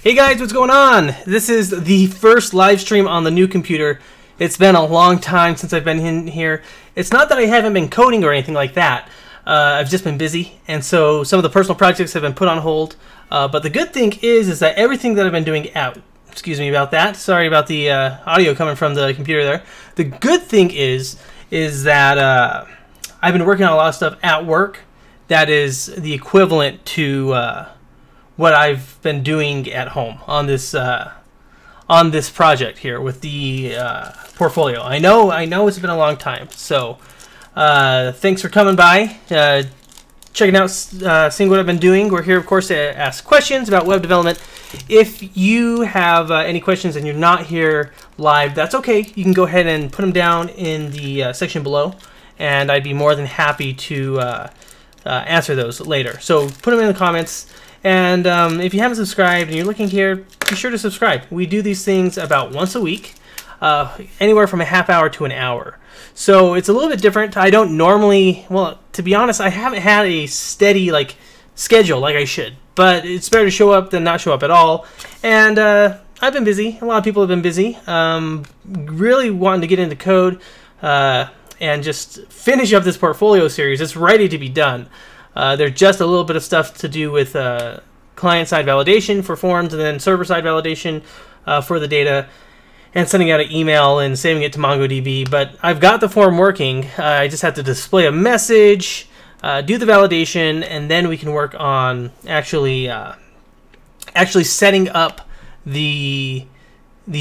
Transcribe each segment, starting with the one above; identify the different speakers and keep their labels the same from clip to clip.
Speaker 1: Hey guys, what's going on? This is the first live stream on the new computer. It's been a long time since I've been in here. It's not that I haven't been coding or anything like that. I've just been busy, and so some of the personal projects have been put on hold. But the good thing is that everything that I've been doing excuse me about that. Sorry about the audio coming from the computer there. The good thing is that I've been working on a lot of stuff at work that is the equivalent to what I've been doing at home on this project here with the portfolio. I know it's been a long time, so thanks for coming by, checking out, seeing what I've been doing. We're here, of course, to ask questions about web development. If you have any questions and you're not here live, that's okay. You can go ahead and put them down in the section below, and I'd be more than happy to answer those later. So put them in the comments. And if you haven't subscribed and you're looking here, be sure to subscribe. We do these things about once a week, anywhere from a half hour to an hour. So it's a little bit different. I don't normally, well, to be honest, I haven't had a steady schedule like I should. But it's better to show up than not show up at all. And I've been busy. A lot of people have been busy. Really wanting to get into code and just finish up this portfolio series. It's ready to be done. There's just a little bit of stuff to do with client-side validation for forms, and then server-side validation for the data, and sending out an email and saving it to MongoDB. But I've got the form working. I just have to display a message, do the validation, and then we can work on actually setting up the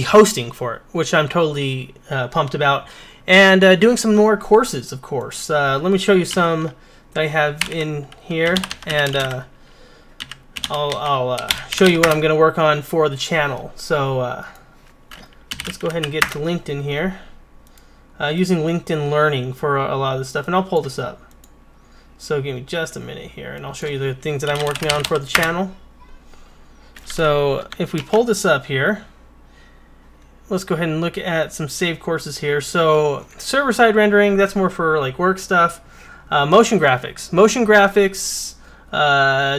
Speaker 1: hosting for it, which I'm totally pumped about, and doing some more courses, of course. Let me show you some that I have in here, and I'll show you what I'm going to work on for the channel. So let's go ahead and get to LinkedIn here, using LinkedIn Learning for a lot of this stuff, and I'll pull this up. So give me just a minute here, and I'll show you the things that I'm working on for the channel. So if we pull this up here, let's go ahead and look at some saved courses here. So server-side rendering, that's more for work stuff. Motion graphics,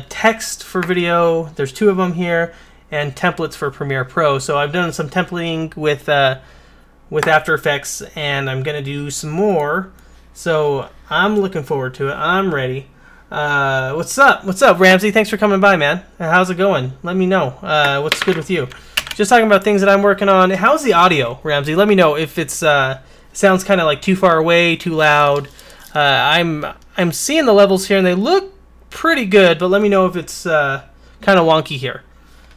Speaker 1: text for video, there's 2 of them here, and templates for Premiere Pro. So I've done some templating with After Effects, and I'm going to do some more. So I'm looking forward to it. I'm ready. What's up, Ramsey? Thanks for coming by, man. How's it going? Let me know. What's good with you? Just talking about things that I'm working on. How's the audio, Ramsey? Let me know if it's sounds kind of too far away, too loud. I'm seeing the levels here, and they look pretty good, but let me know if it's kind of wonky here.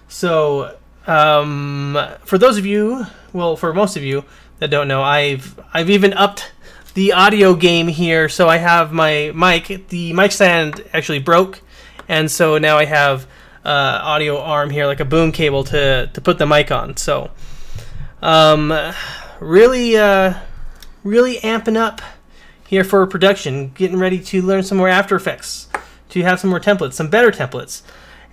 Speaker 1: So for those of you, well, for most of you that don't know, I've even upped the audio game here. So I have my mic. The mic stand actually broke, and so now I have audio arm here, like a boom cable to put the mic on. So really amping up here for production, getting ready to learn some more After Effects, to have some more templates, some better templates.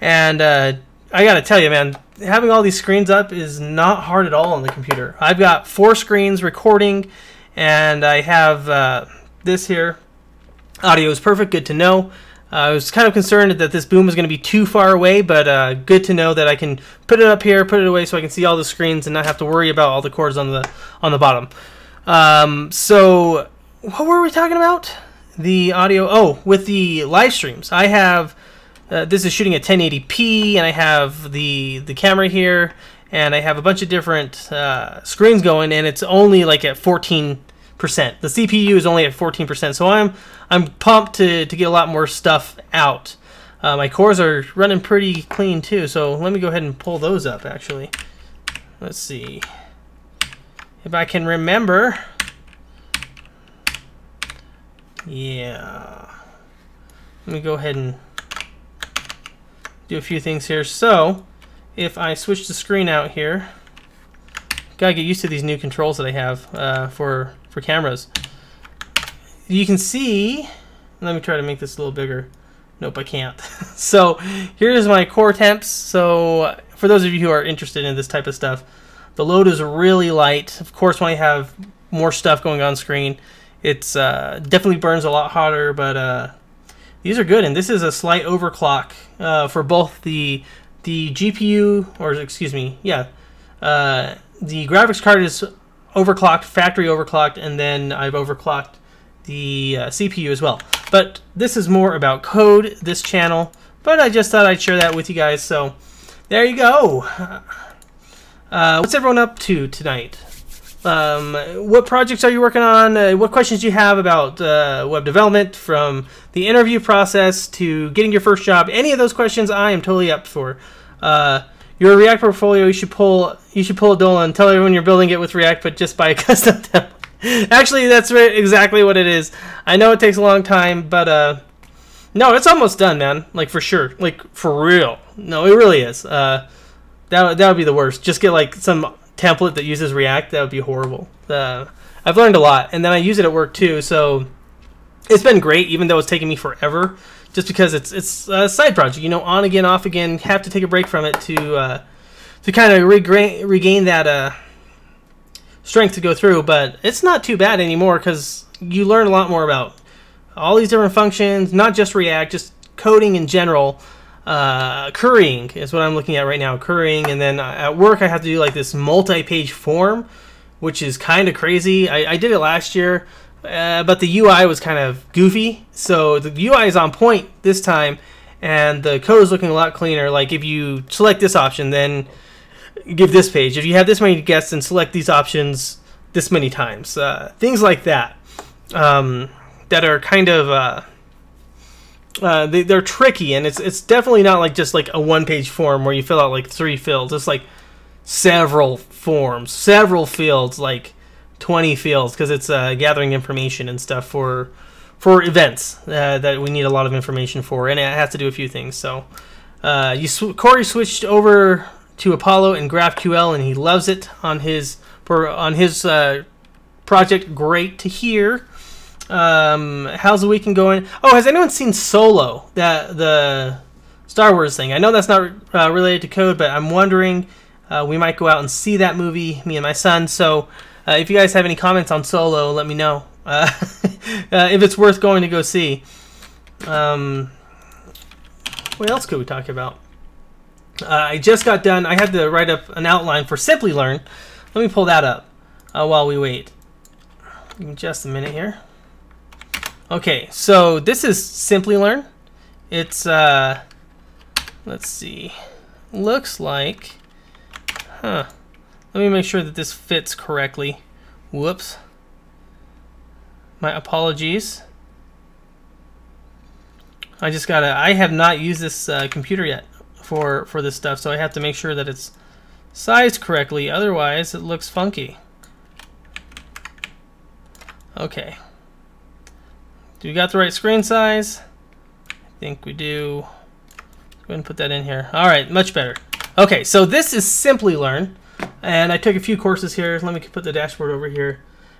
Speaker 1: And I gotta tell you, man, having all these screens up is not hard at all on the computer. I've got 4 screens recording, and I have this here. Audio is perfect, good to know. I was kind of concerned that this boom was going to be too far away, but good to know that I can put it up here, put it away, so I can see all the screens and not have to worry about all the cords on the bottom. So what were we talking about? The audio. Oh, with the live streams, I have this is shooting at 1080p, and I have the camera here, and I have a bunch of different screens going, and it's only at 14%. The CPU is only at 14%, so I'm pumped to get a lot more stuff out. My cores are running pretty clean too, so let me go ahead and pull those up. Actually, let's see if I can remember. Yeah, let me go ahead and do a few things here. So if I switch the screen out here, gotta get used to these new controls that I have for cameras. You can see, let me try to make this a little bigger. Nope, I can't. So here's my core temps. So for those of you who are interested in this type of stuff, the load is really light. Of course, when I have more stuff going on screen, it's definitely burns a lot hotter, but these are good. And this is a slight overclock for both the the GPU, or excuse me, yeah, the graphics card is overclocked, factory overclocked, and then I've overclocked the CPU as well. But this is more about code, this channel, but I just thought I'd share that with you guys. So there you go. What's everyone up to tonight? What projects are you working on? What questions do you have about web development, from the interview process to getting your first job? Any of those questions I am totally up for. Your React portfolio, you should pull a Dolan, tell everyone you're building it with React, but just buy a custom template. Actually, that's exactly what it is. I know it takes a long time, but no, it's almost done, man. Like, for sure. Like, for real. No, it really is. That would be the worst. Just get like some template that uses React. That would be horrible. I've learned a lot, and then I use it at work too, so it's been great, even though it's taking me forever, just because it's a side project, you know, on again, off again. Have to take a break from it to kind of regain that strength to go through. But it's not too bad anymore, because you learn a lot more about all these different functions, not just React, just coding in general. Currying is what I'm looking at right now, currying, and then at work I have to do like this multi-page form, which is kind of crazy. I did it last year, but the UI was kind of goofy, so the UI is on point this time, and the code is looking a lot cleaner. Like, if you select this option, then give this page. If you have this many guests, then select these options this many times. Things like that, that are kind of they're tricky, and it's definitely not like just like a one-page form where you fill out like 3 fields. It's like several forms, several fields, like 20 fields, because it's gathering information and stuff for events that we need a lot of information for, and it has to do a few things. So Corey switched over to Apollo and GraphQL, and he loves it on his project. Great to hear. How's the weekend going? Oh, has anyone seen Solo, the Star Wars thing? I know that's not related to code, but I'm wondering, we might go out and see that movie, me and my son. So if you guys have any comments on Solo, let me know if it's worth going to go see. What else could we talk about? I just got done. I had to write up an outline for Simply Learn. Let me pull that up while we wait. Give me just a minute here. Okay, so this is Simply Learn. It's, let's see, looks like, let me make sure that this fits correctly. Whoops. My apologies. I have not used this computer yet for this stuff, so I have to make sure that it's sized correctly, otherwise it looks funky. Okay. Do we got the right screen size? I think we do. Go ahead and put that in here. All right, much better. Okay, so this is Simply Learn, and I took a few courses here. Let me put the dashboard over here.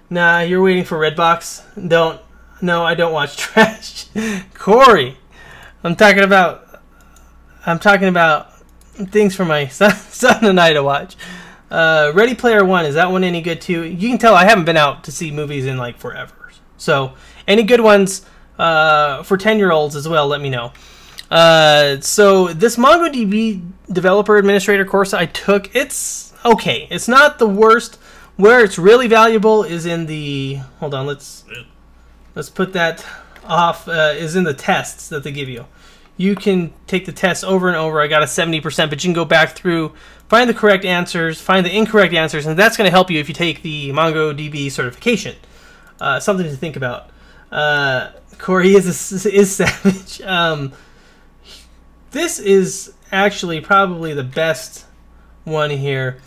Speaker 1: Nah, you're waiting for Redbox. No, I don't watch trash. Corey, I'm talking about things for my son and I to watch. Ready Player One, is that one any good too? You can tell I haven't been out to see movies in like forever. So any good ones for 10-year-olds as well, let me know. So this MongoDB Developer Administrator course I took, it's okay. It's not the worst. Where it's really valuable is in the, hold on, let's put that off, is in the tests that they give you. You can take the tests over and over. I got a 70%, but you can go back through, find the correct answers, find the incorrect answers, and that's going to help you if you take the MongoDB certification. Something to think about. Corey is savage. This is actually probably the best one here.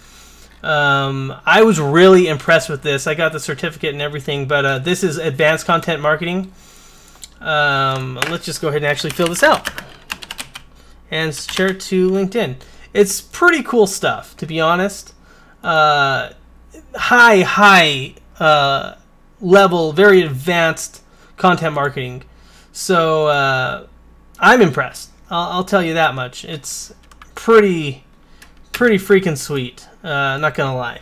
Speaker 1: I was really impressed with this. I got the certificate and everything, but this is Advanced Content Marketing. Let's just go ahead and actually fill this out and share it to LinkedIn. It's pretty cool stuff, to be honest. High level, very advanced content marketing. So I'm impressed. I'll tell you that much. It's pretty freaking sweet. Not gonna lie.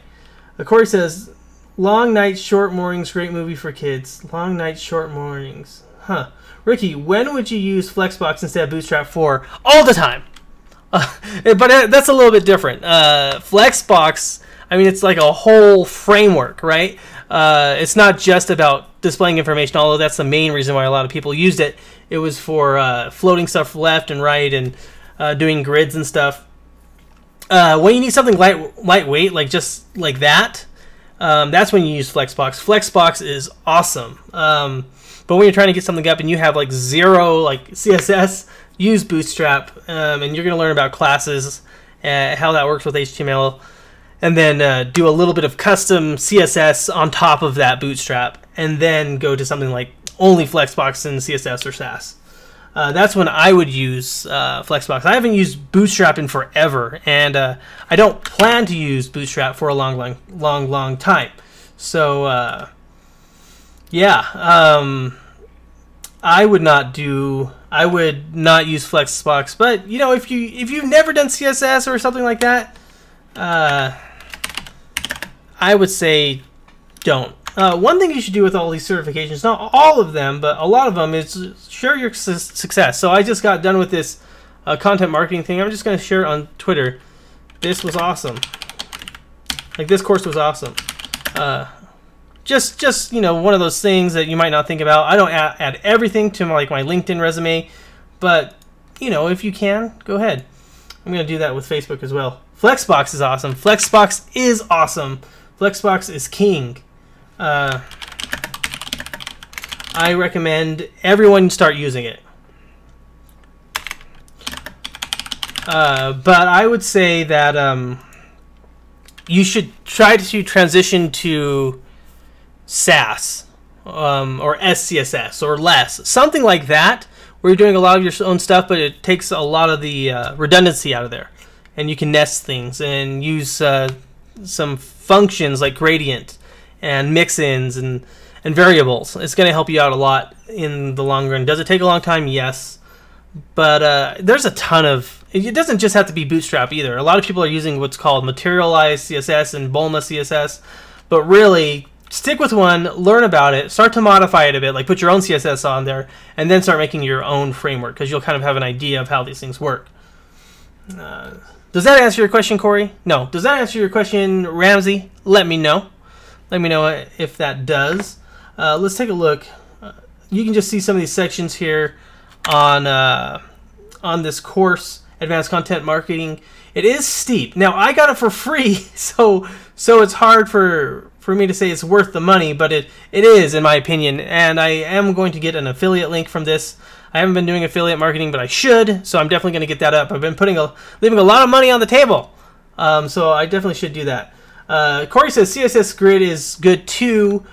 Speaker 1: Corey says, "Long nights, short mornings, great movie for kids." Long nights, short mornings. Huh. Ricky, when would you use Flexbox instead of Bootstrap 4? All the time. But that's a little bit different. Flexbox, I mean, it's like a whole framework, right? It's not just about displaying information, although that's the main reason why a lot of people used it. It was for floating stuff left and right and doing grids and stuff. When you need something lightweight, like just like that, that's when you use Flexbox. Flexbox is awesome. But when you're trying to get something up and you have like zero like CSS, use Bootstrap, and you're going to learn about classes, how that works with HTML, and then do a little bit of custom CSS on top of that Bootstrap, and then go to something like only Flexbox and CSS or Sass. That's when I would use Flexbox. I haven't used Bootstrap in forever, and I don't plan to use Bootstrap for a long time. So yeah, I would not use Flexbox. But you know, if you've never done CSS or something like that, I would say don't. One thing you should do with all these certifications, not all of them, but a lot of them, is share your success. So I just got done with this content marketing thing. I'm just going to share it on Twitter. This was awesome. Like, this course was awesome. Just you know, one of those things that you might not think about. I don't add everything to my LinkedIn resume, but you know, if you can, go ahead. I'm going to do that with Facebook as well. Flexbox is awesome. Flexbox is awesome. Flexbox is king. I recommend everyone start using it. But I would say that you should try to transition to Sass or SCSS or less, something like that, where you're doing a lot of your own stuff, but it takes a lot of the redundancy out of there, and you can nest things and use some functions like gradient and mix-ins and variables. It's going to help you out a lot in the long run. Does it take a long time? Yes. But there's a ton of... It doesn't just have to be Bootstrap either. A lot of people are using what's called materialized CSS and Bulma CSS. But really, stick with one, learn about it, start to modify it a bit, like put your own CSS on there, and then start making your own framework, because you'll kind of have an idea of how these things work. Does that answer your question, Corey? No. Does that answer your question, Ramsey? Let me know. Let me know if that does. Let's take a look. You can just see some of these sections here on this course, Advanced Content Marketing. It is steep. Now, I got it for free, so it's hard for me to say it's worth the money, but it is, in my opinion, and I am going to get an affiliate link from this. I haven't been doing affiliate marketing, but I should, so I'm definitely going to get that up. I've been leaving a lot of money on the table, so I definitely should do that. Corey says CSS Grid is good too,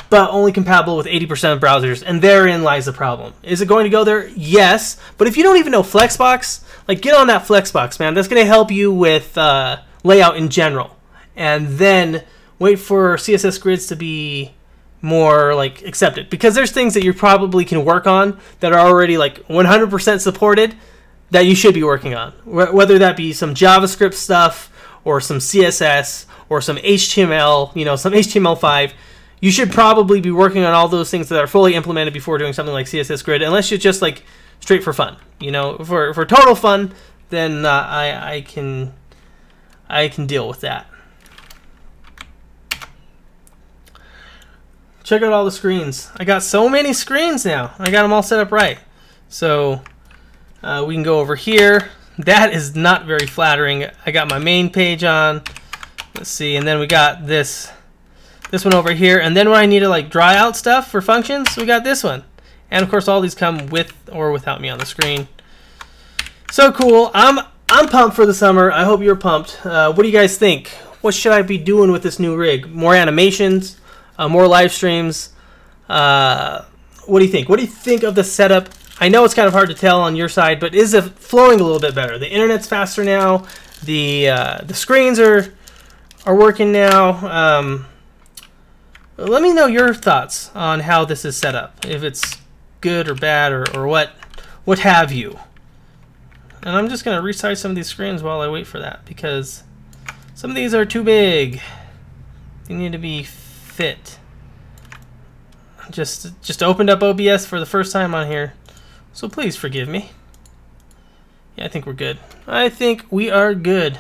Speaker 1: but only compatible with 80% of browsers, and therein lies the problem. Is it going to go there? Yes, but if you don't even know Flexbox, like, get on that Flexbox, man. That's going to help you with layout in general, and then wait for CSS grids to be more like accepted, because there's things that you probably can work on that are already like 100% supported that you should be working on, whether that be some JavaScript stuff or some CSS or some HTML, you know, some HTML5. You should probably be working on all those things that are fully implemented before doing something like CSS Grid, unless you're just like straight for fun. You know, for total fun, then I can deal with that. Check out all the screens. I got so many screens now. I got them all set up right. So we can go over here. That is not very flattering. I got my main page on. Let's see, and then we got this one over here. And then when I need to like draw out stuff for functions, we got this one. And of course, all these come with or without me on the screen. So cool. I'm pumped for the summer. I hope you're pumped. What do you guys think? What should I be doing with this new rig? More animations? More live streams. What do you think? What do you think of the setup? I know it's kind of hard to tell on your side, but is it flowing a little bit better? The internet's faster now. The screens are working now. Let me know your thoughts on how this is set up. If it's good or bad or what have you. And I'm just gonna resize some of these screens while I wait for that, because some of these are too big. They need to be fit. Just opened up OBS for the first time on here, so please forgive me. Yeah, I think we're good. I think we are good.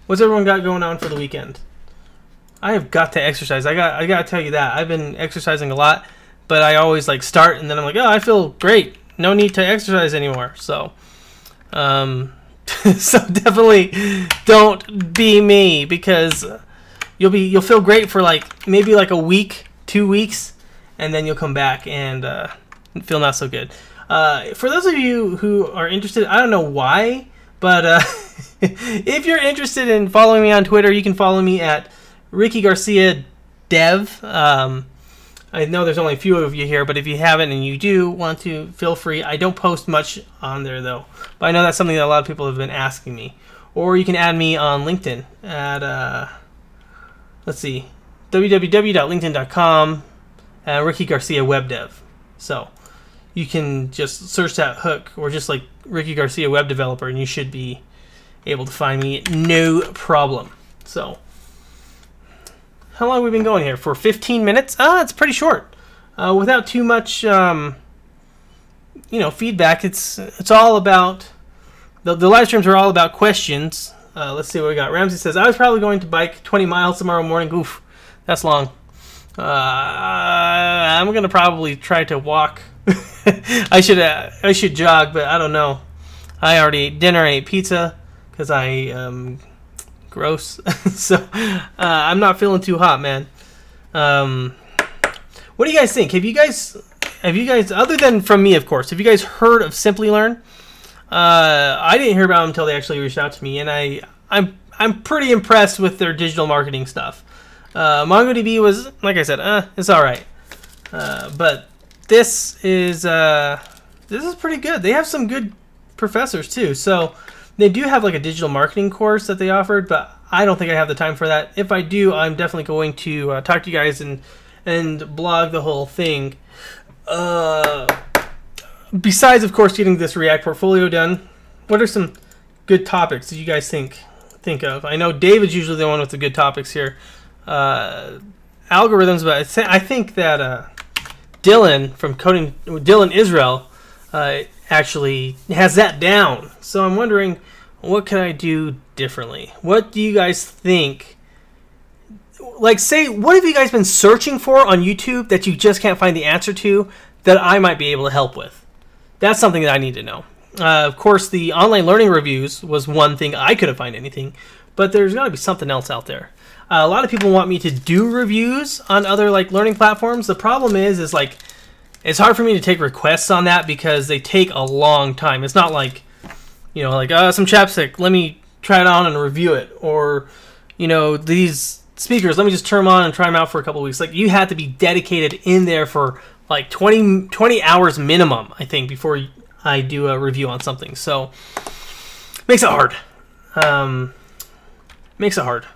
Speaker 1: What's everyone got going on for the weekend? I have got to exercise. I got to tell you that. I've been exercising a lot, but I always like start and then I'm like, oh, I feel great. No need to exercise anymore. So, so definitely don't be me, because you'll feel great for like maybe like a week, 2 weeks, and then you'll come back and feel not so good. For those of you who are interested, I don't know why, but if you're interested in following me on Twitter, you can follow me at Ricky Garcia Dev. I know there's only a few of you here, but if you haven't and you do want to, feel free. I don't post much on there though, but I know that's something that a lot of people have been asking me. Or you can add me on LinkedIn at let's see, www.linkedin.com, Ricky Garcia Web Dev. So you can just search that hook, or just like Ricky Garcia Web Developer, and you should be able to find me, no problem. So how long have we been going here? For 15 minutes? It's pretty short. Without too much, feedback. It's all about, the live streams are all about questions. Let's see what we got. Ramsey says, I was probably going to bike 20 miles tomorrow morning. Oof, that's long. I'm going to probably try to walk. I should jog, but I don't know. I already ate dinner, I ate pizza, because I gross. So I'm not feeling too hot, man. What do you guys think? Have you guys, other than from me, of course, have you guys heard of Simply Learn? I didn't hear about them until they actually reached out to me, and I'm pretty impressed with their digital marketing stuff. MongoDB was, like I said, it's all right, but this is pretty good. They have some good professors too. So they do have like a digital marketing course that they offered, but I don't think I have the time for that. If I do, I'm definitely going to talk to you guys and blog the whole thing. Besides, of course, getting this React portfolio done, what are some good topics that you guys think of? I know David's usually the one with the good topics here. Algorithms, but I think that Dylan from Dylan Israel actually has that down. So I'm wondering, what can I do differently? What do you guys think? Like, say, what have you guys been searching for on YouTube that you just can't find the answer to, that I might be able to help with? That's something that I need to know. Of course, the online learning reviews was one thing I couldn't find anything, but there's got to be something else out there. A lot of people want me to do reviews on other like learning platforms. The problem is like, it's hard for me to take requests on that because they take a long time. It's not like, like some chapstick, let me try it on and review it, or these speakers, let me just turn them on and try them out for a couple of weeks. Like, you have to be dedicated in there for like 20 hours minimum, I think, before I do a review on something. So makes it hard. Makes it hard.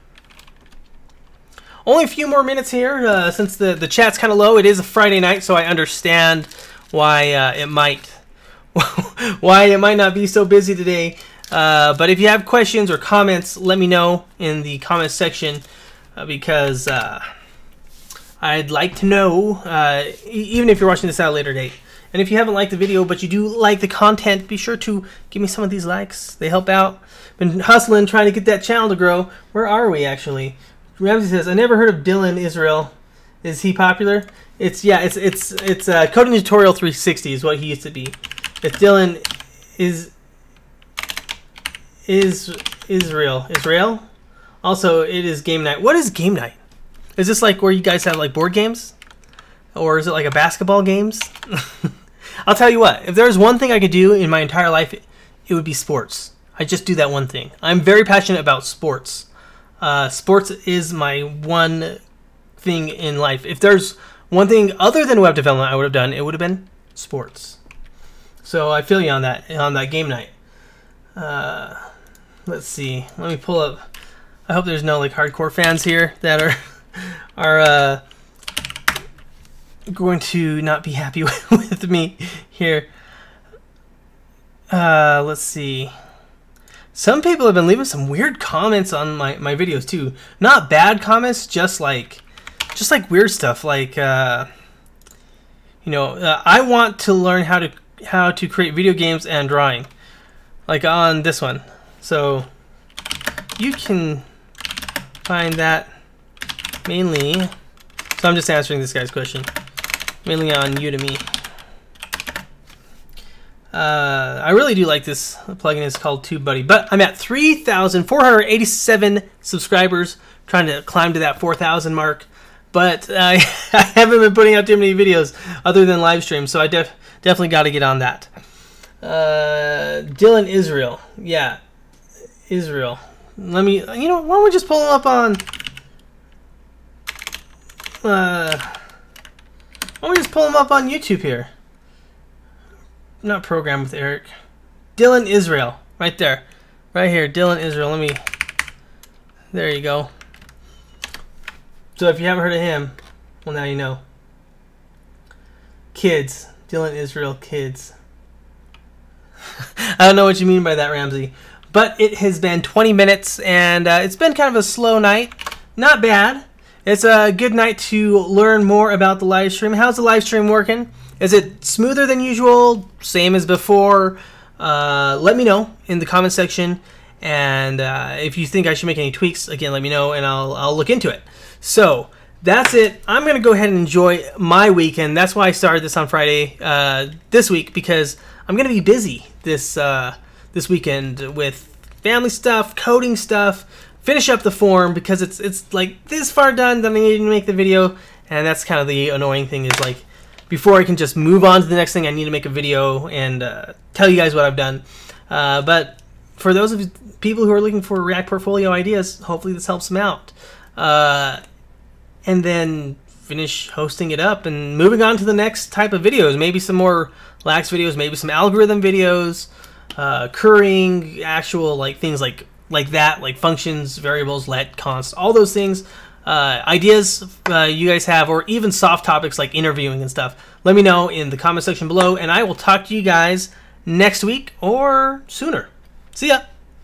Speaker 1: Only a few more minutes here, since the chat's kind of low. It is a Friday night, so I understand why it might not be so busy today. But if you have questions or comments, let me know in the comments section, because I'd like to know, even if you're watching this at a later date. And if you haven't liked the video, but you do like the content, be sure to give me some of these likes. They help out. Been hustling, trying to get that channel to grow. Where are we, actually? Ramsey says, I never heard of Dylan Israel. Is he popular? It's Coding Tutorial 360 is what he used to be. It's Dylan Israel. Also, it is game night. What is game night? Is this like where you guys have like board games? Or is it like a basketball games? I'll tell you what, if there's one thing I could do in my entire life, it would be sports. I just do that one thing. I'm very passionate about sports. Sports is my one thing in life. If there's one thing other than web development I would have done, it would have been sports. So I feel you on that game night. Let's see. Let me pull up. I hope there's no like hardcore fans here that are going to not be happy with me here. Let's see. Some people have been leaving some weird comments on my videos too. Not bad comments, just like weird stuff. Like, You know, I want to learn how to create video games and drawing, like on this one. So you can find that mainly. So I'm just answering this guy's question, mainly on Udemy. I really do like this plugin. It's called TubeBuddy, but I'm at 3,487 subscribers, trying to climb to that 4,000 mark. But I haven't been putting out too many videos other than live streams, so I definitely got to get on that. Dylan Israel, yeah, Israel. Let me, you know, why don't we just pull him up on? Why don't we just pull him up on YouTube here? Not program with Eric. Dylan Israel, right there, right here. Dylan Israel. Let me. There you go. So if you haven't heard of him, well, now you know. Kids, Dylan Israel Kids. I don't know what you mean by that, Ramsey, but it has been 20 minutes, and it's been kind of a slow night. Not bad. It's a good night to learn more about the live stream. How's the live stream working? Is it smoother than usual? Same as before? Let me know in the comment section. And if you think I should make any tweaks, again, let me know and I'll look into it. So that's it. I'm going to go ahead and enjoy my weekend. That's why I started this on Friday this week, because I'm going to be busy this weekend with family stuff, coding stuff, finish up the form, because it's like this far done that I need to make the video. And that's kind of the annoying thing, is like, before I can just move on to the next thing, I need to make a video and tell you guys what I've done. But for those of you people who are looking for React portfolio ideas, hopefully this helps them out. And then finish hosting it up and moving on to the next type of videos. Maybe some more lax videos, maybe some algorithm videos, currying, actual like things like that, like functions, variables, let, const, all those things. Ideas you guys have, or even soft topics like interviewing and stuff, let me know in the comment section below, and I will talk to you guys next week or sooner. See ya!